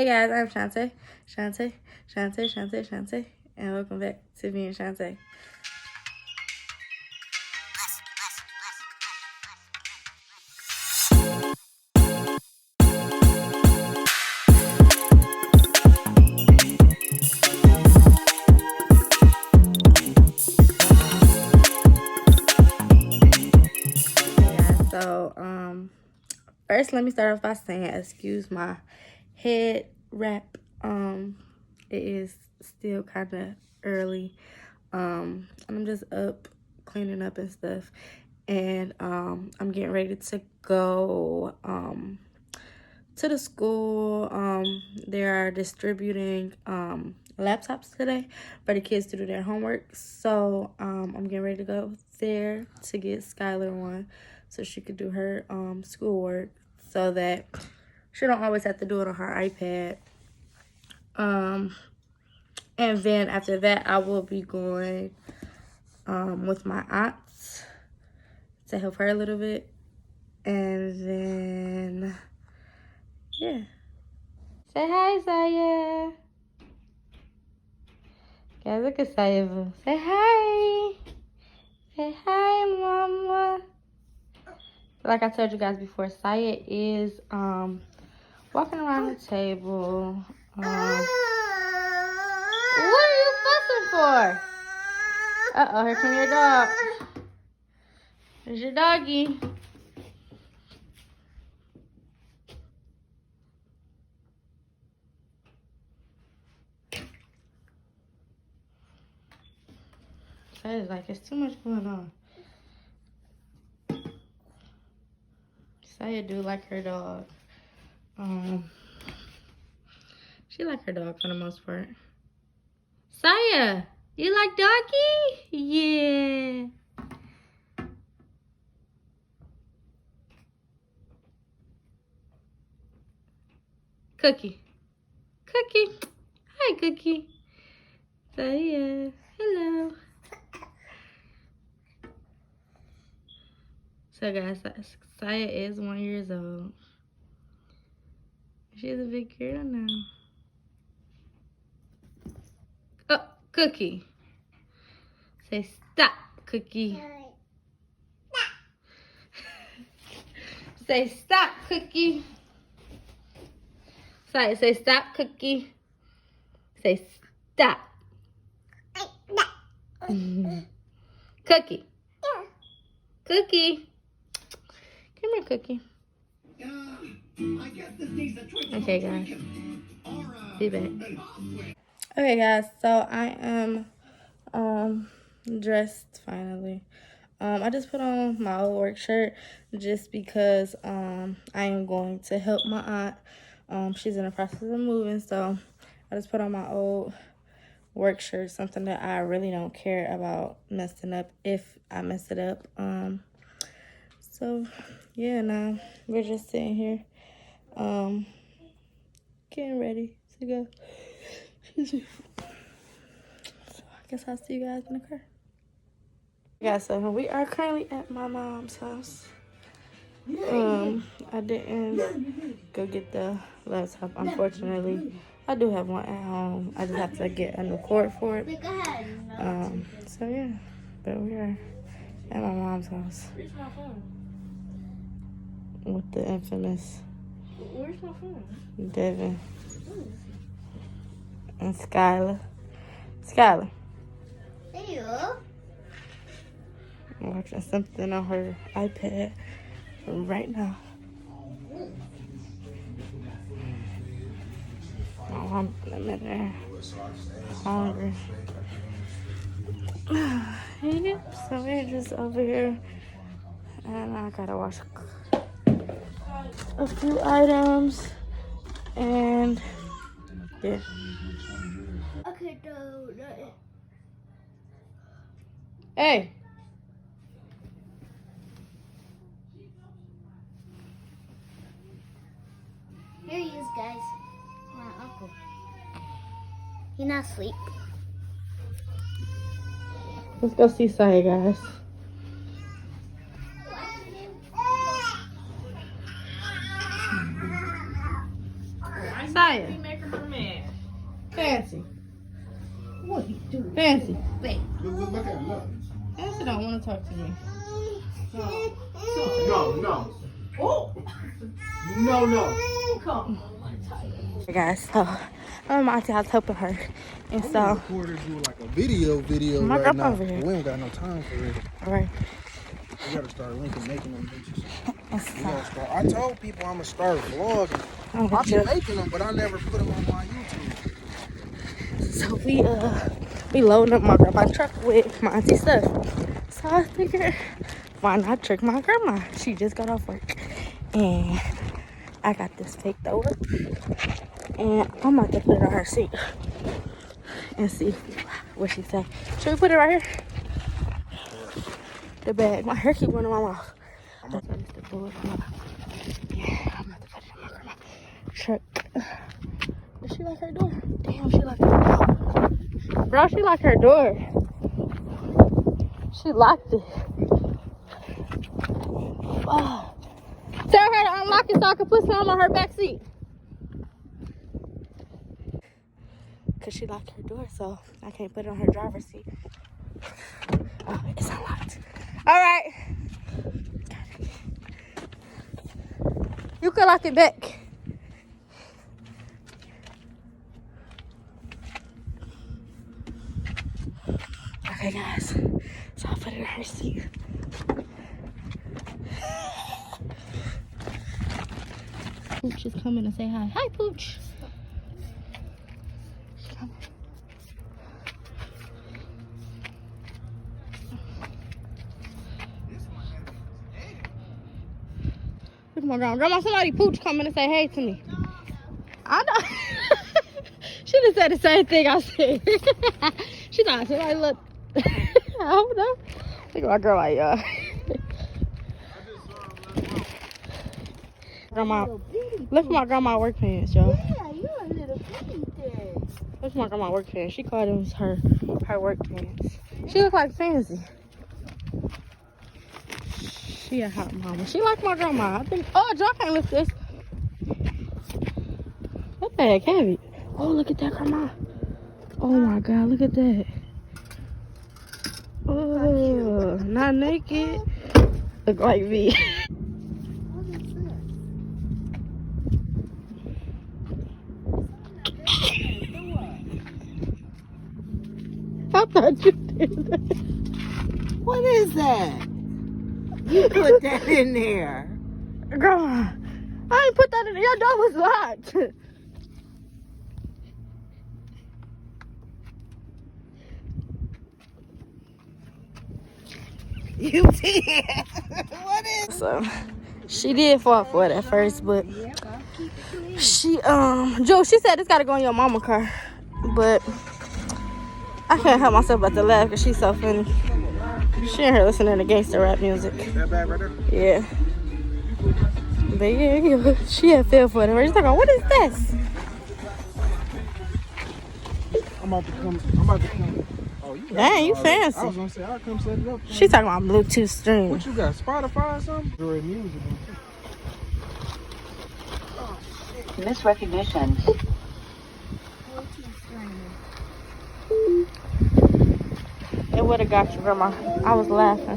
Hey guys, I'm Shantae, and welcome back to me and Shantae. So, first let me start off by saying, excuse my head wrap. It is still kind of early. And I'm just up cleaning up and stuff. And I'm getting ready to go to the school. They are distributing laptops today for the kids to do their homework. So I'm getting ready to go there to get Skylar one so she could do her schoolwork so that she don't always have to do it on her iPad. And then after that, I will be going with my aunt to help her a little bit. And then, yeah. Say hi, Saya. Guys, look at Saya. Say hi. Say hi, Mama. Like I told you guys before, Saya is walking around the table. What are you fussing for? Uh-oh, here come your dog. There's your doggy. Saya's like, it's too much going on. Saya do like her dog. She like her dog for the most part. Saya, you like doggy? Yeah. Cookie. Cookie. Hi, Cookie. Saya. Hello. So guys, Saya is 1 year old. She's a big girl now. Oh, Cookie. Say stop, Cookie. Say stop, Cookie. Saya, say stop, Cookie. Say stop. Cookie. Cookie. Come here, Cookie. Okay, guys. Be back. Okay, guys. So I am dressed finally. I just put on my old work shirt just because I am going to help my aunt. She's in the process of moving, so I just put on my old work shirt, something that I really don't care about messing up if I mess it up. So yeah, now we're just sitting here getting ready to go. So I guess I'll see you guys in the car. Yeah, so we are currently at my mom's house. I didn't go get the laptop, unfortunately. I do have one at home. I just have to get a new cord for it. So yeah, but we are at my mom's house. Where's my phone? With the infamous Where's my phone? Devin and Skylar. Skylar. Hey, I'm watching something on her iPad right now. Oh, I'm in there hungry. Yep, so we're just over here, and I gotta wash a few items, and yeah. Okay, Hey. Here he is, guys. My uncle. He's not asleep. Let's go see Saya, guys. Saya. Fancy. What you doing? Fancy. Babe. Look at it, look. Fancy don't want to talk to me. No. Oh. No. Come. Hey guys, so I'm at my house helping her. And so, Recorder do like a video My right grandpa now. over here. We ain't got no time for it. alright. We gotta start making them bitches. Let's We gotta start. I told people I'm gonna start vlogging. I'm I gonna be chill. making them, but I never put them on my YouTube. So we loading up my grandma's truck with my auntie stuff. So I figured, why not trick my grandma? She just got off work. And I got this faked over. And I'm about to put it on her seat. And see what she say. Should we put it right here? The bag. My hair keep going in my mouth. That's why it's the bullet. Yeah, I'm about to put it in my grandma's truck. Does she like her door? Damn, she like her door. Bro, she like her door. She locked it. Oh. Tell her to unlock it so I can put some on her back seat. Cause she locked her door, so I can't put it on her driver's seat. Oh, it's unlocked. All right. You can lock it back. Okay, guys. So I'll put it in her seat. Pooch is coming to say hi. Hi, Pooch. She's coming. Look at my grandma. Grandma, somebody Pooch coming to say hey to me. I know. She just said the same thing I said. She thought somebody look. I don't know. Look at my grandma, y'all. Grandma, look at my grandma work pants, y'all. Yeah, you're a little bitty there. Look at my grandma work pants. She called them her work pants. She look like Fancy. She a hot mama. She like my grandma. I think. Oh, John can't lift this. What the heck, heavy? Oh, look at that, grandma. Oh my God, look at that. Oh, not naked. Look like me. I thought you did that. What is that? You put that in there. Grandma, I ain't put that in there. Your door was locked. You did. What is So, she did fall for it at first, but she, Joe, she said it's gotta go in your mama car. But I can't help myself but to laugh because she's so funny. She in here listening to gangster rap music. That bag right there? Yeah. But yeah, she had feel for it. She's like, what is this? I'm about to come. Oh, you got Dang, it you already. fancy. I was gonna say, I'll come set it up. She talking about Bluetooth stream. What you got, Spotify or something? Android music. Misrecognition. It would have got you, Grandma. I was laughing.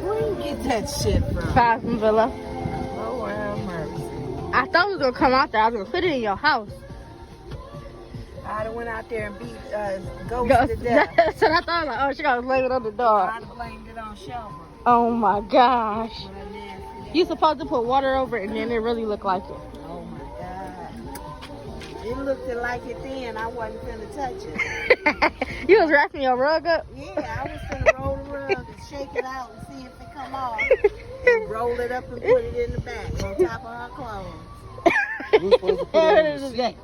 Where you get that shit from? Five from Villa. Oh, have mercy. I thought it was gonna come out there. I was gonna put it in your house. I'd have went out there and beat Ghost to death. That's what I thought. Like, oh, she got to blame it on the dog. I'd have blamed it on Shelby. Oh my gosh. What a nasty. You supposed to put water over it and then it really looked like it. Oh my God. It looked like it then. I wasn't finna touch it. You was wrapping your rug up? Yeah, I was finna roll the rug and shake it out and see if it come off. And roll it up and put it in the back on top of her clothes. We supposed to put it on the seat.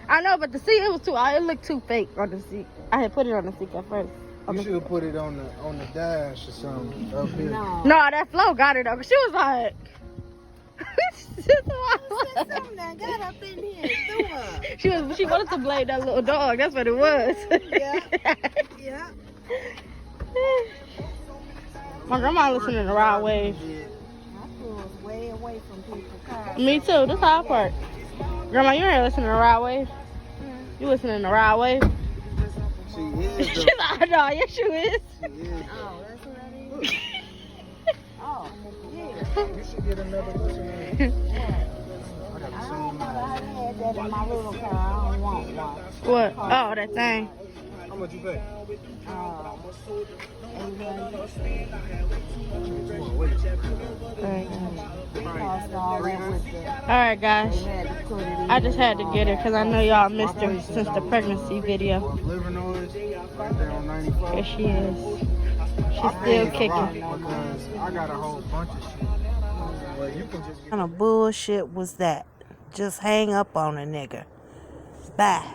I know, but the seat, it was too, it looked too fake on the seat. I had put it on the seat at first. You should have put it on the dash or something up here. No. No, that Flo got it up. She was like, Something that got up in here and threw her. she wanted to blame that little dog. That's what it was. Yeah. Yeah. My grandma listening to Rod Wave. I was way away from people's cars. Me too. That's how I park. Grandma, you ain't listening to Rod Wave? You listening to Rod Wave? She is. She's like, no, yes, you is. She is. Oh, that's what that is? Oh, yeah. You should get another listen. I got the I same don't know. I amount. had that in my little car. I don't want one. What? Oh, that thing. How much you pay? Alright, guys. I just had to get her because I know y'all missed her since the pregnancy video. Liver noise right there on 95. Here she is. She's I still paid a lot kicking. because I got a whole bunch of shit. Well, you can just What kind of bullshit was that? Just hang up on a nigga. Bye.